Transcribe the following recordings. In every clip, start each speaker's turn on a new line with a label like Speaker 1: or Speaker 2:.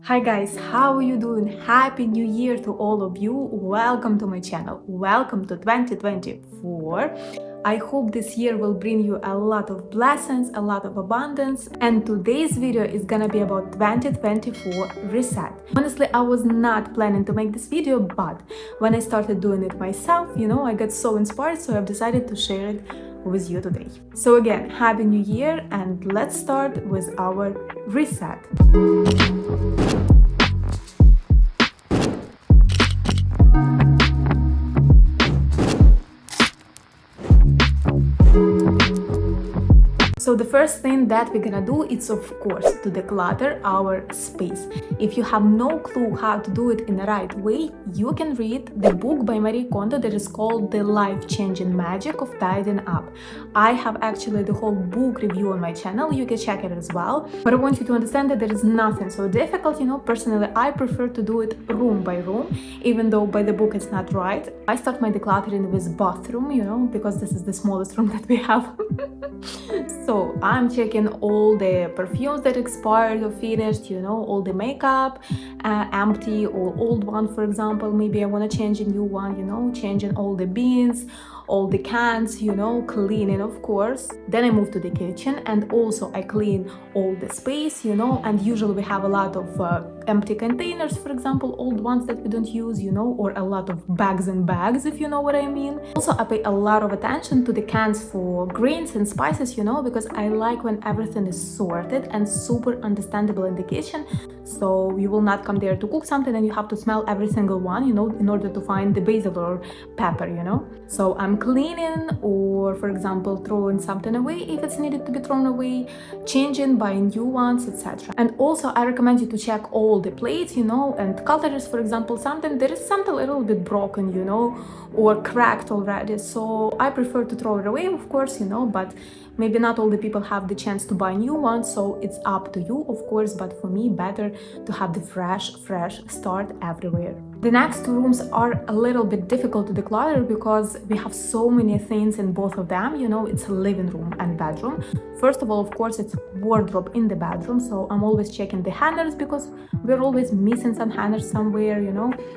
Speaker 1: Hi guys, how are you doing? Happy New Year to all of you. Welcome to my channel. Welcome to 2024. I hope this year will bring you a lot of blessings, a lot of abundance. And today's video is gonna be about 2024 reset. Honestly, I was not planning to make this video, but when I started doing it myself, I got so inspired, so I've decided to share it with you today. So again, Happy New Year, and let's start with our reset. So the first thing that we're gonna do is, of course, to declutter our space. If you have no clue how to do it in the right way, you can read the book by Marie Kondo that is called The Life-Changing Magic of Tidying Up. I have actually the whole book review on my channel, you can check it as well. But I want you to understand that there is nothing so difficult, personally I prefer to do it room by room, even though by the book it's not right. I start my decluttering with bathroom, because this is the smallest room that we have. So I'm checking all the perfumes that expired or finished, all the makeup, empty or old one, for example. Maybe I want to change a new one, changing all the bins, all the cans, cleaning, of course. Then I move to the kitchen and also I clean all the space, and usually we have a lot of empty containers, for example, old ones that we don't use, or a lot of bags and bags, if you know what I mean. Also, I pay a lot of attention to the cans for grains and spices, because I like when everything is sorted and super understandable in the kitchen. So you will not come there to cook something and you have to smell every single one, in order to find the basil or pepper, So I'm cleaning, or for example, throwing something away if it's needed to be thrown away, changing, buying new ones, etc. And also I recommend you to check all the plates, and cutlery, for example. There is something a little bit broken, or cracked already. So I prefer to throw it away, of course, but maybe not all the people have the chance to buy new ones, so it's up to you, of course, but for me, better to have the fresh start everywhere. The next two rooms are a little bit difficult to declutter because we have so many things in both of them, it's a living room and bedroom. First of all, of course, it's wardrobe in the bedroom, so I'm always checking the hangers because we're always missing some hangers somewhere,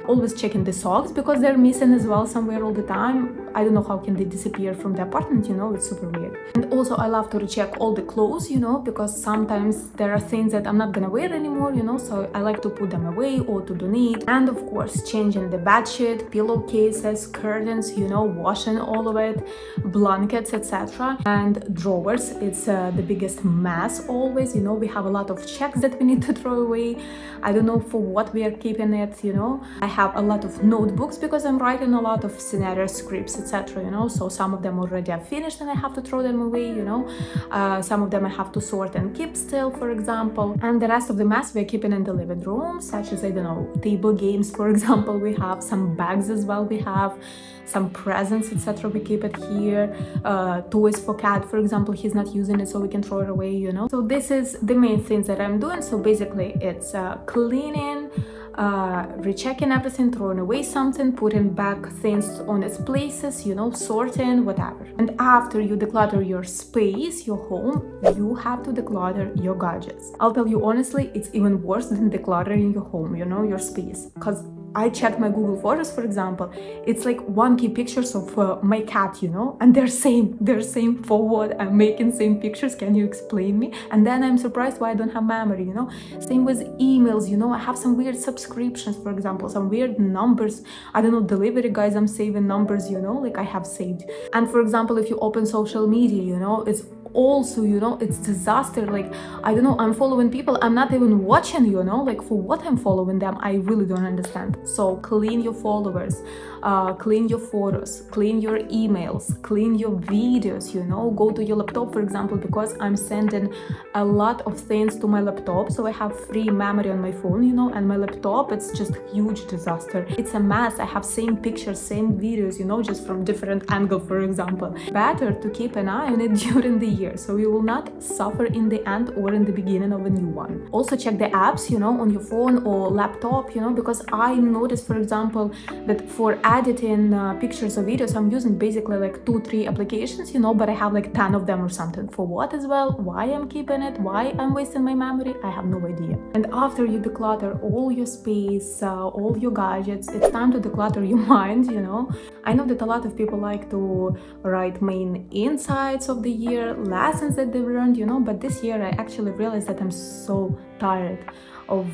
Speaker 1: always checking the socks because they're missing as well somewhere all the time. I don't know how can they disappear from the apartment, it's super weird. And also I love to recheck all the clothes, because sometimes there are things that I'm not gonna wear anymore, so I like to put them away or to donate. And of course, changing the bedsheet, pillowcases, curtains, washing all of it, blankets, etc. And drawers, it's the biggest mess always, we have a lot of checks that we need to throw away. I don't know for what we are keeping it, I have a lot of notebooks because I'm writing a lot of scenario scripts, etc. So some of them already are finished and I have to throw them away, some of them I have to sort and keep still, for example. And the rest of the mess we're keeping in the living room, such as, I don't know, table games, for example. We have some bags as well, we have some presents, etc. We keep it here. Toys for cat, for example, he's not using it, so we can throw it away, So this is the main things that I'm doing. So basically it's cleaning, rechecking everything, throwing away something, putting back things on its places, sorting, whatever. And after you declutter your space, your home, you have to declutter your gadgets. I'll tell you honestly, it's even worse than decluttering your home, your space, because I checked my Google Photos, for example. It's like 1K pictures of my cat, and they're same for what I'm making same pictures. Can you explain me? And then I'm surprised why I don't have memory, Same with emails, I have some weird subscriptions, for example, some weird numbers. I don't know, delivery guys, I'm saving numbers, like I have saved. And for example, if you open social media, it's also, it's disaster. Like, I don't know, I'm following people I'm not even watching, like for what I'm following them, I really don't understand. So clean your followers, clean your photos, clean your emails, clean your videos, go to your laptop, for example, because I'm sending a lot of things to my laptop, so I have free memory on my phone, and my laptop, it's just a huge disaster. It's a mess. I have same pictures, same videos, just from different angle, for example. Better to keep an eye on it during the year, so you will not suffer in the end or in the beginning of a new one. Also check the apps, on your phone or laptop, because I noticed, for example, that for editing pictures or videos, I'm using basically like 2-3 applications, but I have like 10 of them or something. For what as well? Why I'm keeping it? Why I'm wasting my memory? I have no idea. And after you declutter all your space, all your gadgets, it's time to declutter your mind, I know that a lot of people like to write main insights of the year, lessons that they've learned, but this year I actually realized that I'm so tired of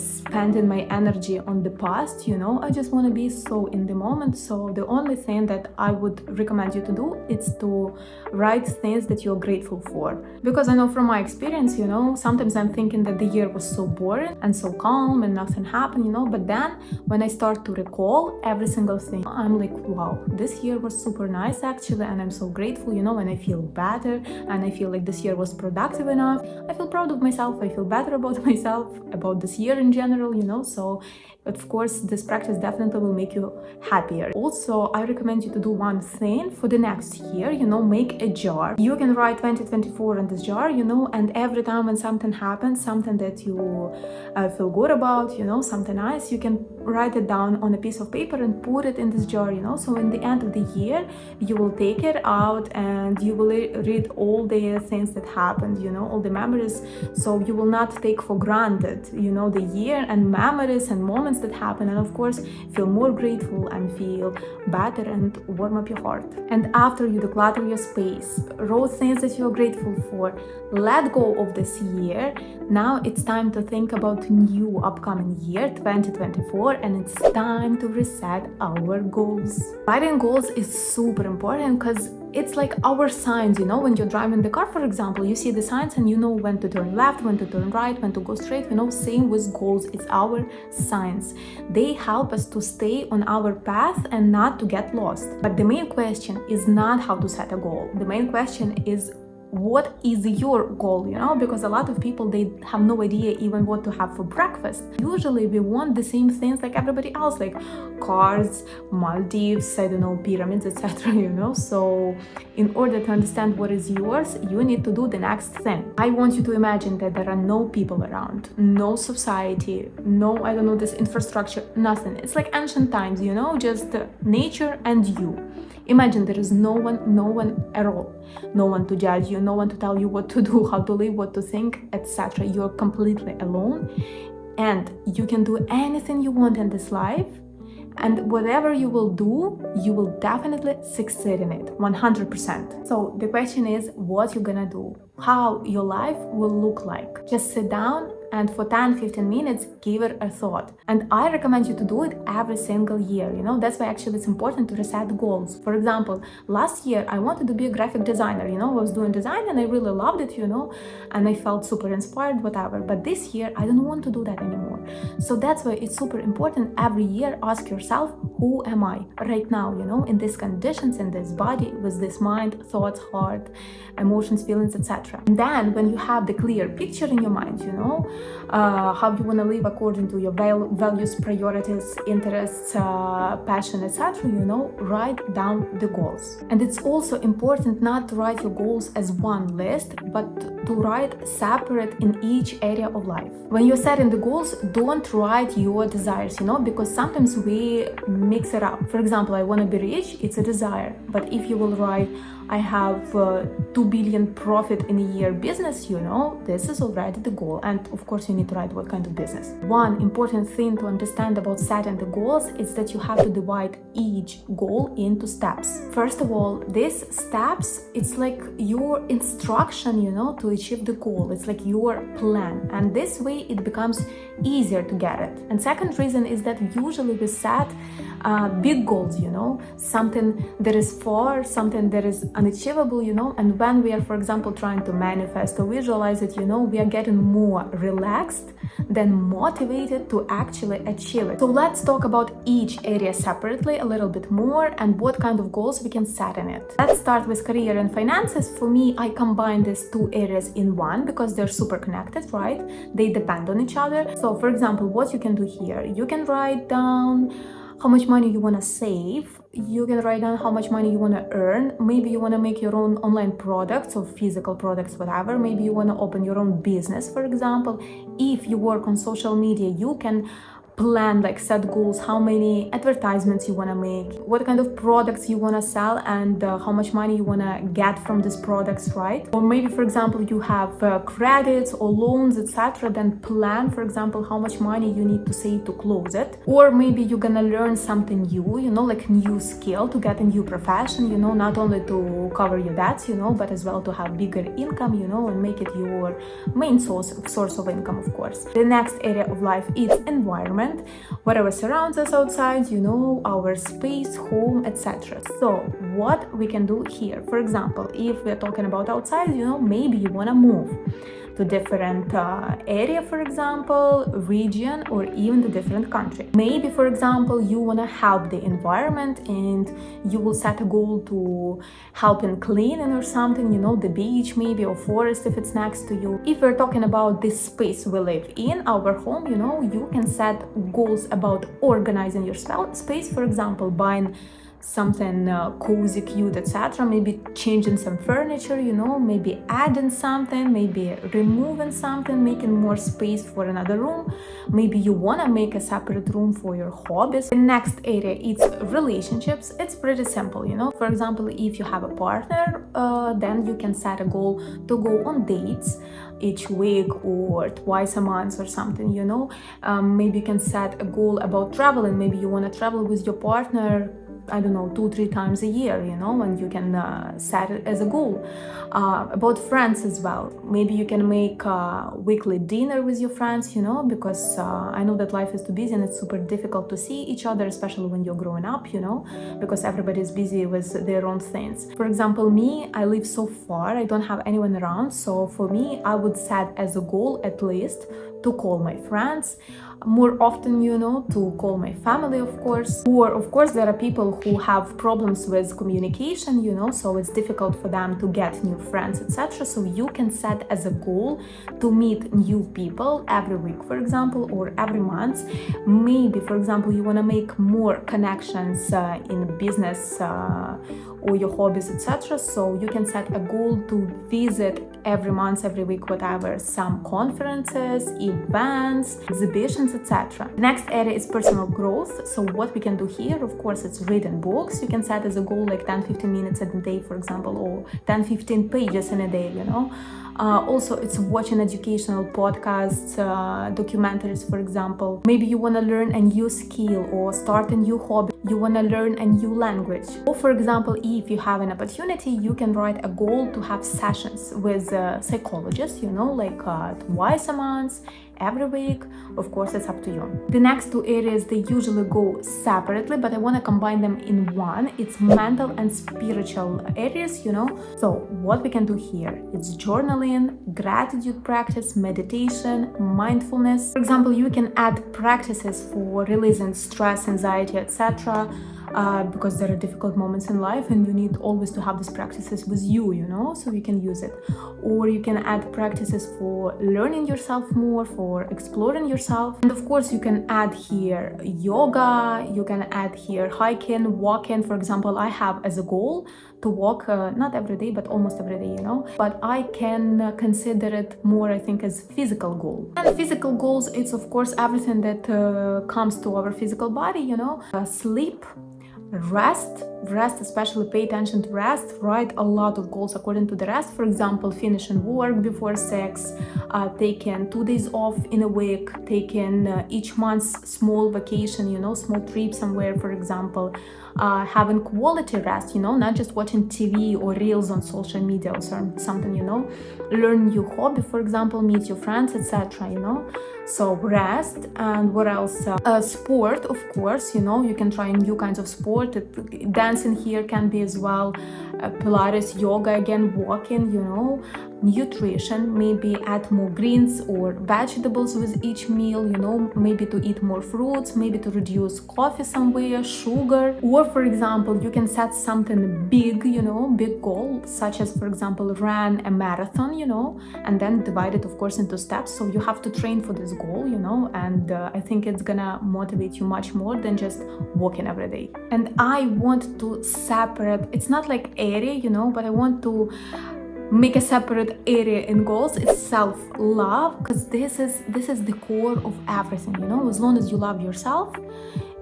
Speaker 1: spending my energy on the past, I just want to be so in the moment. So the only thing that I would recommend you to do is to write things that you're grateful for. Because I know from my experience, sometimes I'm thinking that the year was so boring and so calm and nothing happened, but then when I start to recall every single thing, I'm like, wow, this year was super nice actually, and I'm so grateful, and I feel better, and I feel like this year was productive enough. I feel proud of myself, I feel better about myself, about this year in general, so of course this practice definitely will make you happier. Also, I recommend you to do one thing for the next year, make a jar. You can write 2024 in this jar, and every time when something happens, something that you feel good about, something nice, you can write it down on a piece of paper and put it in this jar, so in the end of the year you will take it out and you will read all the things that happened, all the memories, so you will not take for granted, the year and memories and moments that happen, and of course feel more grateful and feel better and warm up your heart. And after you declutter your space, wrote things that you're grateful for, let go of this year, now it's time to think about new upcoming year 2024, and it's time to reset our goals. Writing goals is super important because it's like our signs, when you're driving the car, for example, you see the signs and you know when to turn left, when to turn right, when to go straight, same with goals, it's our signs. They help us to stay on our path and not to get lost. But the main question is not how to set a goal. The main question is, what is your goal, because a lot of people, they have no idea even what to have for breakfast. Usually we want the same things like everybody else, like cars, Maldives, I don't know, pyramids, etc. So in order to understand what is yours, you need to do the next thing. I want you to imagine that there are no people around, no society, no, I don't know, this infrastructure, nothing. It's like ancient times, just nature and you. Imagine there is no one at all, no one to judge you, no one to tell you what to do, how to live, what to think, etc. You're completely alone, and you can do anything you want in this life, and whatever you will do, you will definitely succeed in it, 100%. So the question is, what you're gonna do, how your life will look like. Just sit down and for 10-15 minutes give it a thought. And I recommend you to do it every single year, that's why actually it's important to reset goals. For example, last year I wanted to be a graphic designer, I was doing design and I really loved it, and I felt super inspired, whatever. But this year I don't want to do that anymore. So that's why it's super important every year, ask yourself, who am I right now, in these conditions, in this body, with this mind, thoughts, heart, emotions, feelings, etc. And then when you have the clear picture in your mind, how you want to live according to your values, priorities, interests, passion, etc., write down the goals. And it's also important not to write your goals as one list, but to write separate in each area of life. When you're setting the goals, don't write your desires, because sometimes we mix it up. For example, I want to be rich, it's a desire. But if you will write, I have 2 billion profit in a year business, this is already the goal. And of course, you need to write what kind of business. One important thing to understand about setting the goals is that you have to divide each goal into steps. First of all, these steps, it's like your instruction, to achieve the goal. It's like your plan. And this way it becomes easier to get it. And second reason is that usually we set big goals, something that is far, something that is unachievable, and when we are, for example, trying to manifest or visualize it, we are getting more relaxed than motivated to actually achieve it. So let's talk about each area separately a little bit more and what kind of goals we can set in it. Let's start with career and finances. For me, I combine these two areas in one because they're super connected, right? They depend on each other. So for example, what you can do here, you can write down how much money you want to save. You can write down how much money you want to earn. Maybe you want to make your own online products or physical products, whatever. Maybe you want to open your own business, for example. If you work on social media, you can plan, like set goals, how many advertisements you want to make, what kind of products you want to sell, and how much money you want to get from these products, right? Or maybe, for example, you have credits or loans, etc. Then plan, for example, how much money you need to save to close it. Or maybe you're gonna learn something new, like new skill to get a new profession, not only to cover your debts, but as well to have bigger income, and make it your main source of income, of course. The next area of life is environment. Whatever surrounds us outside, our space, home, etc. So what we can do here, for example, if we're talking about outside, maybe you want to move to different area, for example, region, or even the different country. Maybe, for example, you want to help the environment and you will set a goal to help in cleaning or something, the beach maybe, or forest if it's next to you. If we're talking about this space we live in, our home, you can set goals about organizing your space, for example, buying something cozy, cute, etc. Maybe changing some furniture, maybe adding something, maybe removing something, making more space for another room. Maybe you want to make a separate room for your hobbies. The next area is relationships. It's pretty simple, For example, if you have a partner, then you can set a goal to go on dates each week or twice a month or something, Maybe you can set a goal about traveling. Maybe you want to travel with your partner, I don't know, 2-3 times a year, and you can set it as a goal. About friends as well. Maybe you can make a weekly dinner with your friends, because I know that life is too busy and it's super difficult to see each other, especially when you're growing up, because everybody is busy with their own things. For example, me, I live so far, I don't have anyone around. So for me, I would set as a goal at least to call my friends more often, to call my family, of course. Or, of course, there are people who have problems with communication, so it's difficult for them to get new friends, etc. So you can set as a goal to meet new people every week, for example, or every month. Maybe, for example, you want to make more connections in business or your hobbies, etc. So you can set a goal to visit every month, every week, whatever, some conferences, events, exhibitions, etc. The next area is personal growth. So what we can do here, of course, it's reading books. You can set as a goal like 10-15 minutes a day, for example, or 10-15 pages in a day, Also, it's watching educational podcasts, documentaries, for example. Maybe you want to learn a new skill or start a new hobby. You want to learn a new language. Or, for example, if you have an opportunity, you can write a goal to have sessions with psychologists, like twice a month, every week. Of course, it's up to you. The next two areas, they usually go separately, but I want to combine them in one. It's mental and spiritual areas, So what we can do here, it's journaling, gratitude practice, meditation, mindfulness. For example, you can add practices for releasing stress, anxiety, etc. Because there are difficult moments in life and you need always to have these practices with you, so you can use it. Or you can add practices for learning yourself more, for exploring yourself. And of course, you can add here yoga, you can add here hiking, walking. For example, I have as a goal to walk, not every day, but almost every day, But I can consider it more, I think, as physical goal. And physical goals, it's of course everything that comes to our physical body, sleep, rest, especially pay attention to rest. Write a lot of goals according to the rest. For example, finishing work before 6, taking 2 days off in a week, taking each month small vacation, small trip somewhere, for example, having quality rest, not just watching TV or reels on social media or something, learn new hobby, for example, meet your friends, etc. So rest. And what else? Sport, of course, you can try new kinds of sport. Dancing here can be as well, Pilates, yoga, again, walking, nutrition, maybe add more greens or vegetables with each meal, you know, maybe to eat more fruits, maybe to reduce coffee somewhere, sugar. Or for example, you can set something big, you know, big goal, such as for example run a marathon, you know, and then divide it of course into steps. So you have to train for this goal, you know, and I think it's gonna motivate you much more than just walking every day. And I want to separate, it's not like area, you know, but I want to make a separate area in goals. It's self-love, because this is the core of everything, you know. As long as you love yourself,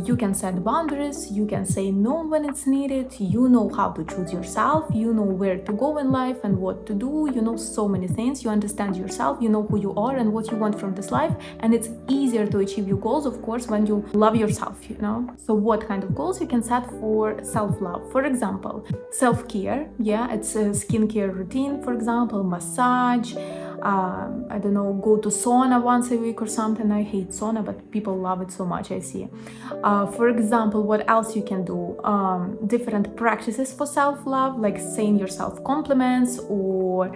Speaker 1: you can set boundaries, you can say no when it's needed, you know how to choose yourself, you know where to go in life and what to do, you know so many things, you understand yourself, you know who you are and what you want from this life, and it's easier to achieve your goals, of course, when you love yourself, you know. So what kind of goals you can set for self-love? For example, self-care, yeah, it's a skincare routine, for example, massage, I don't know, go to sauna once a week or something. I hate sauna, but people love it so much, I see. For example, what else you can do? Different practices for self-love, like saying yourself compliments, or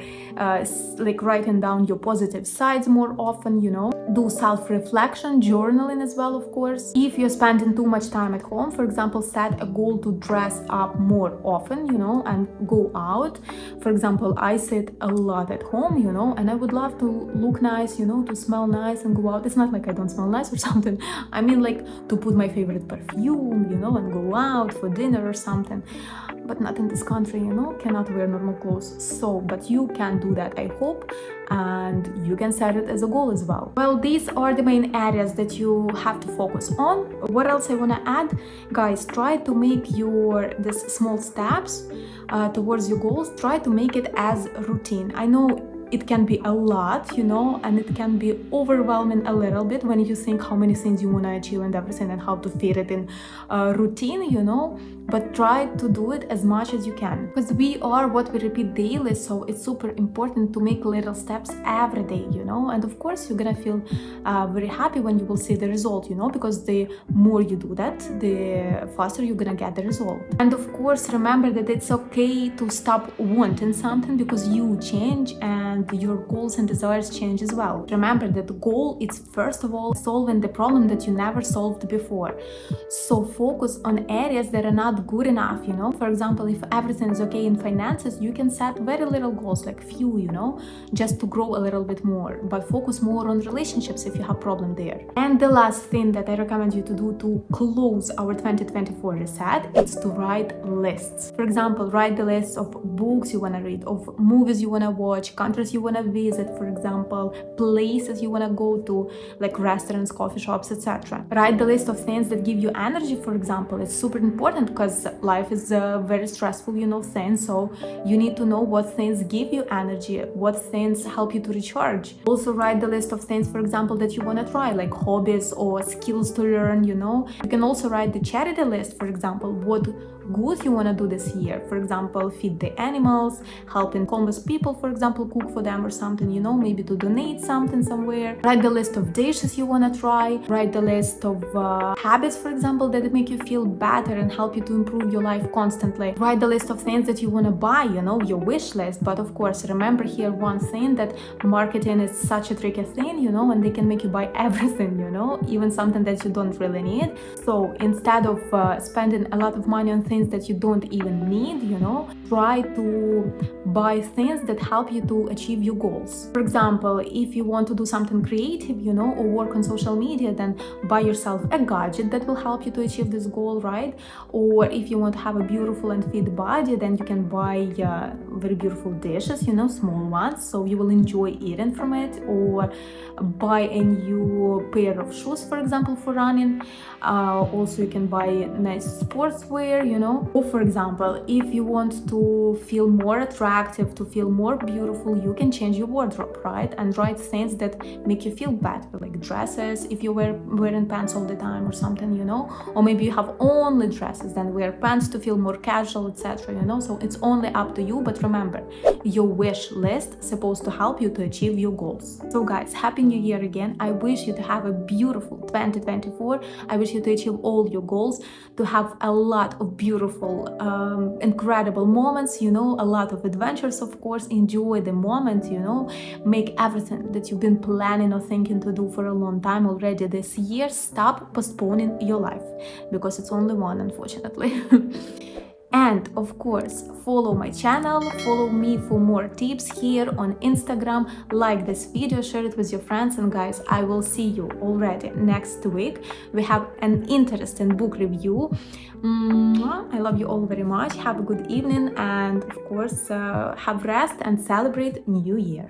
Speaker 1: like writing down your positive sides more often, you know. Do self-reflection, journaling as well, of course. If you're spending too much time at home, for example, set a goal to dress up more often, you know, and go out. For example, I sit a lot at home, you know, and I would love to look nice, you know, to smell nice and go out. It's not like I don't smell nice or something. I mean, like to put my favorite perfume, you know, and go out for dinner or something. But not in this country, you know, cannot wear normal clothes. So, but you can do that, I hope, and you can set it as a goal as well. Well, these are the main areas that you have to focus on. What else I want to add? Guys, try to make these small steps towards your goals, try to make it as routine. I know it can be a lot, you know, and it can be overwhelming a little bit when you think how many things you want to achieve and everything and how to fit it in routine, you know, but try to do it as much as you can, because we are what we repeat daily. So it's super important to make little steps every day, you know, and of course you're gonna feel very happy when you will see the result, you know, because the more you do that, the faster you're gonna get the result. And of course, remember that it's okay to stop wanting something, because you change and your goals and desires change as well. Remember that the goal is first of all solving the problem that you never solved before. So focus on areas that are not good enough, you know. For example, if everything is okay in finances, you can set very little goals, like few, you know, just to grow a little bit more, but focus more on relationships if you have problem there. And the last thing that I recommend you to do to close our 2024 reset is to write lists. For example, write the list of books you want to read, of movies you want to watch, countries you want to visit, for example, places you want to go to, like restaurants, coffee shops, etc. Write the list of things that give you energy, for example. It's super important because life is a very stressful, you know, thing. So you need to know what things give you energy, what things help you to recharge. Also write the list of things, for example, that you want to try, like hobbies or skills to learn, you know. You can also write the charity list, for example, what good you want to do this year. For example, feed the animals, helping homeless people, for example, cook for them or something, you know, maybe to donate something somewhere. Write the list of dishes you want to try. Write the list of habits, for example, that make you feel better and help you to improve your life constantly. Write the list of things that you want to buy, you know, your wish list. But of course, remember here one thing, that marketing is such a tricky thing, you know, and they can make you buy everything, you know, even something that you don't really need. So instead of spending a lot of money on things that you don't even need, you know, try to buy things that help you to achieve your goals. For example, if you want to do something creative, you know, or work on social media, then buy yourself a gadget that will help you to achieve this goal, right? Or if you want to have a beautiful and fit body, then you can buy very beautiful dishes, you know, small ones, so you will enjoy eating from it. Or buy a new pair of shoes, for example, for running. Also, you can buy nice sportswear, you know. Or for example, if you want to feel more attractive, to feel more beautiful, you can change your wardrobe, right? And write things that make you feel better, like dresses, if you wearing pants all the time or something, you know. or maybe you have only dresses, then wear pants to feel more casual, etc. So it's only up to you. But remember, your wish list is supposed to help you to achieve your goals. So guys, happy new year again. I wish you to have a beautiful 2024. I wish you to achieve all your goals, to have a lot of beautiful, incredible moments, a lot of adventures, of course. Enjoy the moment, make everything that you've been planning or thinking to do for a long time already this year. Stop postponing your life, because it's only one, unfortunately. And of course, follow my channel, follow me for more tips here on Instagram, like this video, share it with your friends, and guys, I will see you already next week. We have an interesting book review. I love you all very much. Have a good evening, and of course, have rest and celebrate New Year.